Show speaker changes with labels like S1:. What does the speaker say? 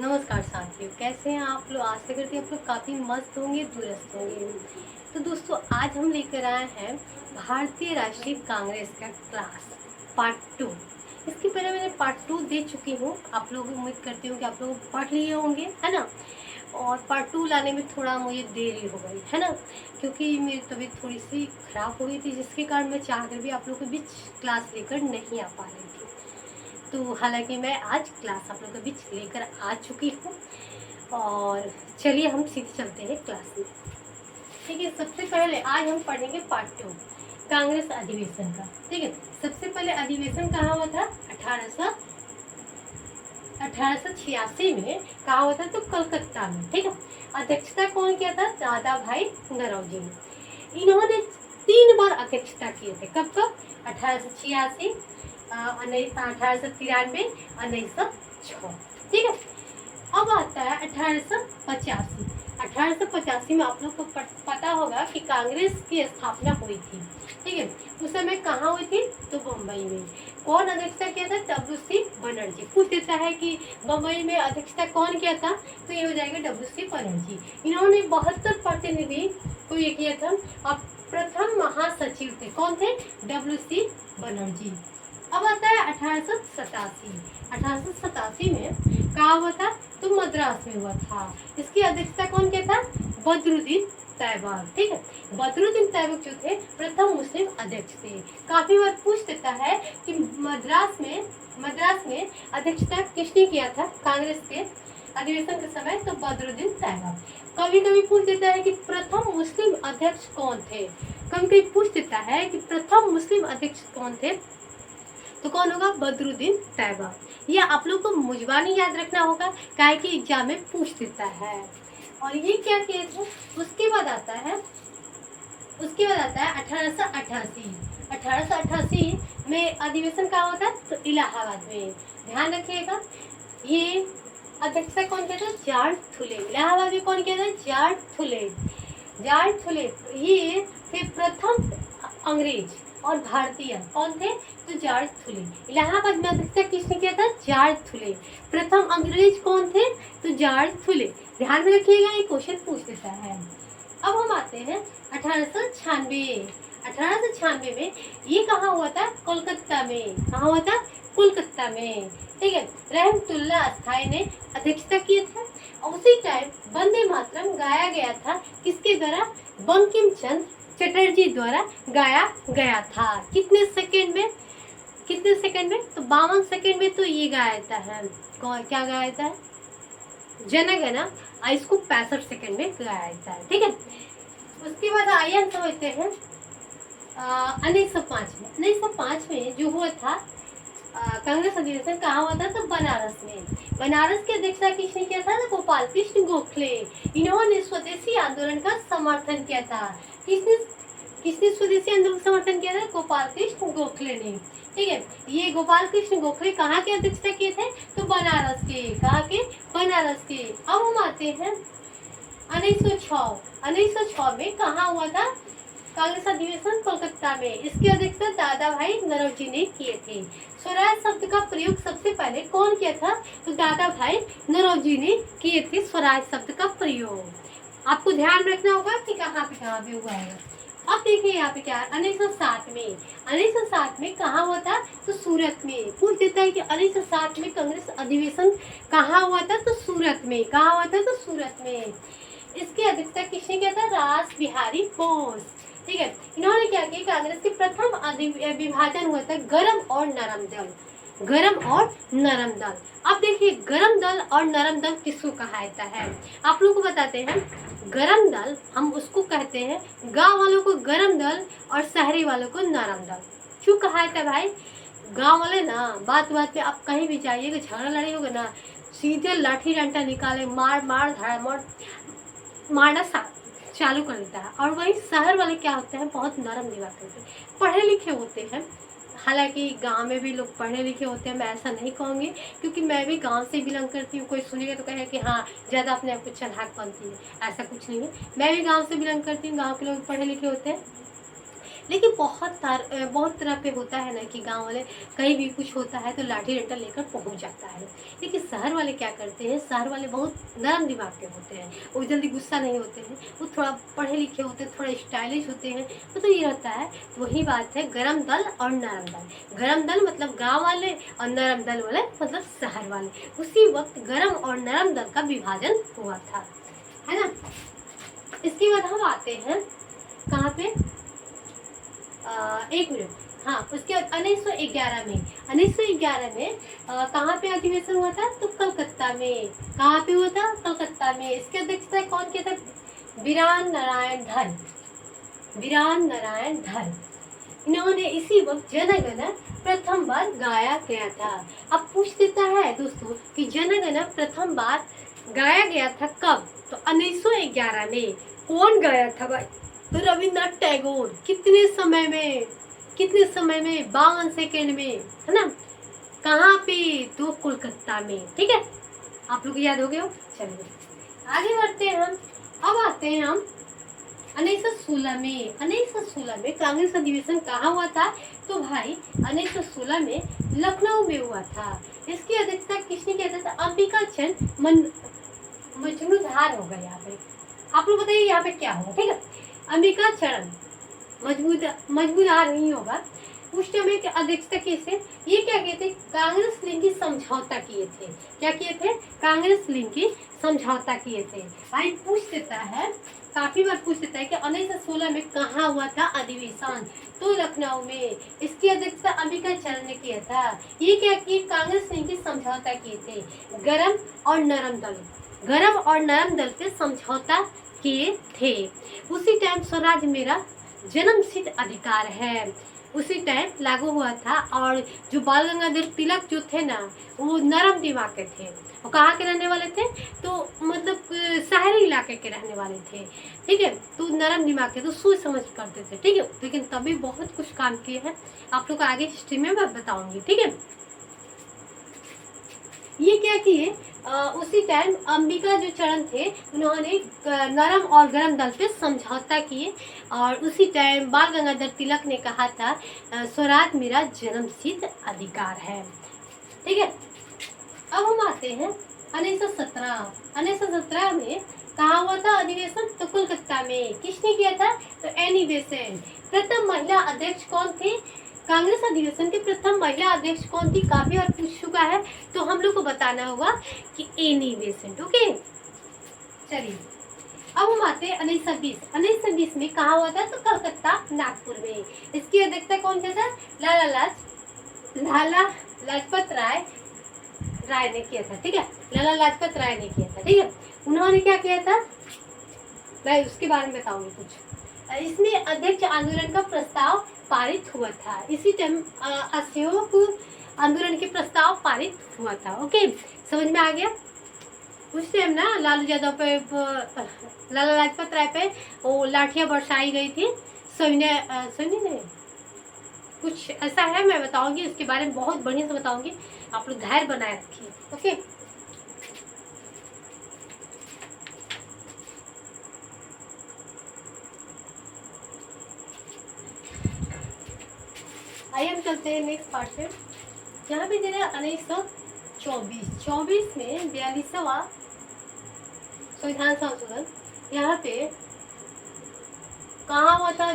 S1: नमस्कार साथियों, कैसे हैं आप लोग। आशा करती हैं आप लोग काफ़ी मस्त होंगे, दुरुस्त होंगे। तो दोस्तों, आज हम लेकर आए हैं भारतीय राष्ट्रीय कांग्रेस का क्लास पार्ट 2। इसके पहले मैंने पार्ट 2 दे चुकी हूँ। आप लोग उम्मीद करती हूँ कि आप लोग पढ़ लिए होंगे, है ना। और पार्ट 2 लाने में थोड़ा मुझे देरी हो गई, है ना, क्योंकि मेरी तबीयत थोड़ी सी ख़राब हो गई थी, जिसके कारण मैं चाह कर भी आप लोगों के बीच क्लास लेकर नहीं आ पा रही थी। तो हालांकि मैं आज क्लास आप लोगों के बीच लेकर आ चुकी हूँ। और चलिए हम सीधे चलते हैं क्लास में। ठीक है, सबसे पहले आज हम पढ़ेंगे पार्ट 2 कांग्रेस अधिवेशन का। ठीक है, सबसे पहले अधिवेशन कहाँ हुआ था? 1886 में कहाँ हुआ था? तो कलकत्ता में। ठीक है, अध्यक्षता कौन किया था? दादा भाई नौरोजी ने। इन्होंने 3 बार अध्यक्षता किए थे। कब कब? 1886, 1893, 1906। ठीक है, अब आता है 1885। 1885 में आप लोग को पता होगा कि कांग्रेस की स्थापना हुई थी। ठीक है, उस समय कहाँ हुई थी? तो बम्बई में। कौन अध्यक्षता किया था? WC बनर्जी। पूछ देता है कि बम्बई में अध्यक्षता कौन किया था, तो ये हो जाएगा WC बनर्जी। इन्होंने 72 प्रतिनिधि को ये किया था और प्रथम महासचिव थे। कौन थे? WC बनर्जी। अब आता है 1887। 1887 में कहा हुआ था? तो मद्रास में हुआ था। इसकी अध्यक्षता कौन किया था? बदरुद्दीन तैयबक। ठीक है, बदरुद्दीन तैयबक जो थे प्रथम मुस्लिम अध्यक्ष थे। काफी बार पूछ देता है कि मद्रास में अध्यक्षता किसने किया था कांग्रेस के अधिवेशन के समय? तो बदरुद्दीन तैयबक। कभी कभी पूछ देता है कि प्रथम मुस्लिम अध्यक्ष कौन थे। कभी कभी पूछ देता है कि प्रथम मुस्लिम अध्यक्ष कौन थे, तो कौन होगा? बदरुद्दीन तैयबक। यह आप लोग को मुजबानी याद रखना होगा, काहे कि एग्जाम में पूछ देता है। और ये क्या किए थे? उसके बाद आता है 1888। 1888 में अधिवेशन कहाँ होता है? तो इलाहाबाद में। ध्यान रखिएगा, ये अध्यक्षता कौन किया था? जॉर्ज फुले। इलाहाबाद में कौन किया था? जॉर्ज फुले। जॉर्ज फुले ये थे प्रथम अंग्रेज और भारतीय। कौन थे? तो जॉर्ज फुले। इलाहाबाद में अध्यक्षता किसने किया था? जॉर्ज फुले। प्रथम अंग्रेज कौन थे? तो जॉर्ज फुले। ध्यान में रखिएगा, ये क्वेश्चन पूछ देता है। अब हम आते हैं 1896। 1896 में ये कहाँ हुआ था? कोलकाता में। कहाँ हुआ था? कोलकाता में। ठीक है, रहमतुल्लाह अस्थाई ने अध्यक्षता किए थे। और उसी टाइम वंदे मातरम गाया गया था। किसके द्वारा? बंकिम चंद्र चटर्जी द्वारा गाया गया था। कितने सेकंड में? कितने सेकंड में? तो 52 सेकंड में। तो ये गाया था है, क्या गाया था? जनगणना। इसको 65 सेकंड में गाया जाता है। ठीक है, उसके बाद आइए हम समझते हैं 1905 में। 1905 में जो हुआ था कांग्रेस अधिवेशन कहाँ हुआ था? तो बनारस में। बनारस की अध्यक्षता किसने किया था? तो गोपाल कृष्ण गोखले। इन्होंने स्वदेशी आंदोलन का समर्थन किया था। किसने किसने स्वदेशी आंदोलन का समर्थन किया था? गोपाल कृष्ण गोखले ने। ठीक है, ये गोपाल कृष्ण गोखले कहाँ के अध्यक्षता किए थे? तो बनारस के। कहाँ के? बनारस के। अब हम आते हैं 1906। 1906 में कहाँ हुआ था कांग्रेस अधिवेशन? कोलकाता में। इसकी अध्यक्षता दादा भाई नौरोजी ने किए थे। स्वराज शब्द का प्रयोग सबसे पहले कौन किया था? तो दादा भाई नौरोजी ने किए थे स्वराज शब्द का प्रयोग। आपको ध्यान रखना होगा कि कहाँ पे हुआ है। अब देखिए यहाँ पे क्या है, 1907 में। 1907 में कहाँ हुआ था? तो सूरत में। पूछ देता है कि 1907 में कांग्रेस अधिवेशन कहाँ हुआ था? तो सूरत में। कहाँ हुआ था? तो सूरत में। इसकी अध्यक्षता किसने किया था? रास बिहारी बोस। ठीक है, इन्होंने क्या किया? कांग्रेस के प्रथम विभाजन हुआ था गरम और नरम दल। गरम और नरम दल। अब देखिए, गरम दल और नरम दल किसको कहा जाता है? आप लोगों को बताते हैं। गरम दल हम उसको कहते हैं, गांव वालों को गरम दल और शहरी वालों को नरम दल। क्यों कहा जाता है भाई? गांव वाले ना बात बात पे आप कहीं भी जाइएगा, झगड़ा लड़े होगा ना, सीधे लाठी डंडा निकाले मार मार धाड़ मारना चालू कर देता है। और वही शहर वाले क्या होते हैं? बहुत नरम दिमाग होते हैं, पढ़े लिखे होते हैं। हालांकि गांव में भी लोग पढ़े लिखे होते हैं, मैं ऐसा नहीं कहूँगी, क्योंकि मैं भी गांव से बिलोंग करती हूँ। कोई सुनेगा तो कहे कि हाँ ज़्यादा अपने आप को चलाक बनती है। ऐसा कुछ नहीं है, मैं भी गांव से बिलोंग करती हूँ। गांव के लोग पढ़े लिखे होते हैं। लेकिन बहुत तरह पे होता है ना कि गांव वाले कहीं भी कुछ होता है तो लाठी डंडा लेकर पहुंच जाता है। लेकिन शहर वाले क्या करते हैं, शहर वाले बहुत नरम दिमाग के होते हैं, वो जल्दी गुस्सा नहीं होते हैं, वो थोड़ा पढ़े लिखे होते हैं, थोड़ा स्टाइलिश होते हैं। तो ये रहता है। तो वही बात है, गरम दल और नरम दल। गरम दल मतलब गाँव वाले और नरम दल वाले मतलब शहर वाले। उसी वक्त गरम और नरम दल का विभाजन हुआ था, है ना। इसके बाद हम आते हैं कहाँ पे, एक मिनट, हाँ, उसके बाद 1911 में, 1911 में कहाँ पे अधिवेशन हुआ था, तो कलकत्ता में। कहाँ पे हुआ था, कलकत्ता में। इसके अध्यक्षता कौन किया था, बीरान नारायण धर, बीरान नारायण धर। इन्होंने इसी वक्त जनगण प्रथम बार गाया गया था। अब पूछ देता है दोस्तों कि जनगण प्रथम बार गाया गया था कब, तो 1911 में। कौन गाया था भाई, तो रविन्द्रनाथ टैगोर। कितने समय में, कितने समय में, 52 सेकेंड में, है ना। कहाँ पे, तो कोलकाता में। ठीक है, आप लोग याद हो गए हो। चलिए आगे बढ़ते हैं हम। अब आते हैं हम 1916 में। 1916 में कांग्रेस अधिवेशन कहाँ हुआ था, तो भाई 1916 में लखनऊ में हुआ था। इसकी अध्यक्षता किसने किया था, अंबिका चंद मजनूधार होगा यहाँ पे। आप लोग बताइए यहाँ पे क्या होगा, ठीक है। अंबिका चरण मजबूदार नहीं होगा। उस समय के अध्यक्षता किसे, ये क्या किए थे, कांग्रेस लिंगी समझौता किए थे। क्या किए थे, कांग्रेस लिंगी समझौता किए थे। भाई पूछ देता है, काफी बार पूछ देता है कि 1916 में कहाँ हुआ था अधिवेशन, तो लखनऊ में। इसकी अध्यक्षता अंबिका चरण ने किया था। ये क्या किए, कांग्रेस लिंगी समझौता किए थे। गरम और नरम दल, गरम और नरम दल पे समझौता किए थे। उसी टाइम स्वराज मेरा जन्मसिद्ध अधिकार है, उसी टाइम लागू हुआ था। और जो बाल गंगाधर तिलक जो थे ना, वो नरम दिमाग के थे। वो कहाँ के रहने वाले थे, तो मतलब शहरी इलाके के रहने वाले थे, ठीक है। तो नरम दिमाग के, तो सोच समझ करते थे, ठीक है। लेकिन तभी बहुत कुछ काम किए हैं, आप लोग को आगे हिस्ट्री में मैं बताऊंगी, ठीक है। ये क्या किए, उसी टाइम अंबिका जो चरण थे, उन्होंने नरम और गरम दल पे समझौता किए। और उसी टाइम बाल गंगाधर तिलक ने कहा था स्वराज मेरा जन्मसिद्ध अधिकार है, ठीक है। अब हम आते हैं 1917। 1917 में कहाँ हुआ था अधिवेशन, तो कोलकाता में। किसने किया था, तो एनी बेसेंट। प्रथम महिला अध्यक्ष कौन थे, कांग्रेस अधिवेशन के प्रथम महिला अध्यक्ष कौन थी, काफी बार पूछ चुका है, तो हम लोग को बताना होगा कि एनी बेसेंट, ओके। चलिए अब हम आते हैं 1920। 1920 में कहाँ हुआ था, तो कलकत्ता नागपुर में। इसकी अध्यक्षता कौन किया था, लाला लाजपत राय ने किया था, ठीक है। लाला लाजपत राय ने किया था, ठीक है। उन्होंने क्या किया था, मैं उसके बारे में बताऊंगी कुछ। इसमें अध्यक्ष आंदोलन का प्रस्ताव पारित हुआ था। इसी टाइम असहयोग आंदोलन के प्रस्ताव पारित हुआ था, ओके। समझ में आ गया। उस टाइम ना लालू यादव पे, लाला लाजपत राय पे वो लाठियां बरसाई गई थी। सैन्य ने कुछ ऐसा है, मैं बताऊंगी उसके बारे में, बहुत बढ़िया से बताऊंगी। आप लोग धैर्य बनाए रखिए, ओके। आइए हम चलते हैं नेक्स्ट पार्ट पे। यहाँ पे दे रहा है 1924 में 42वां संविधान संशोधन। यहाँ पे कहाँ हुआ था,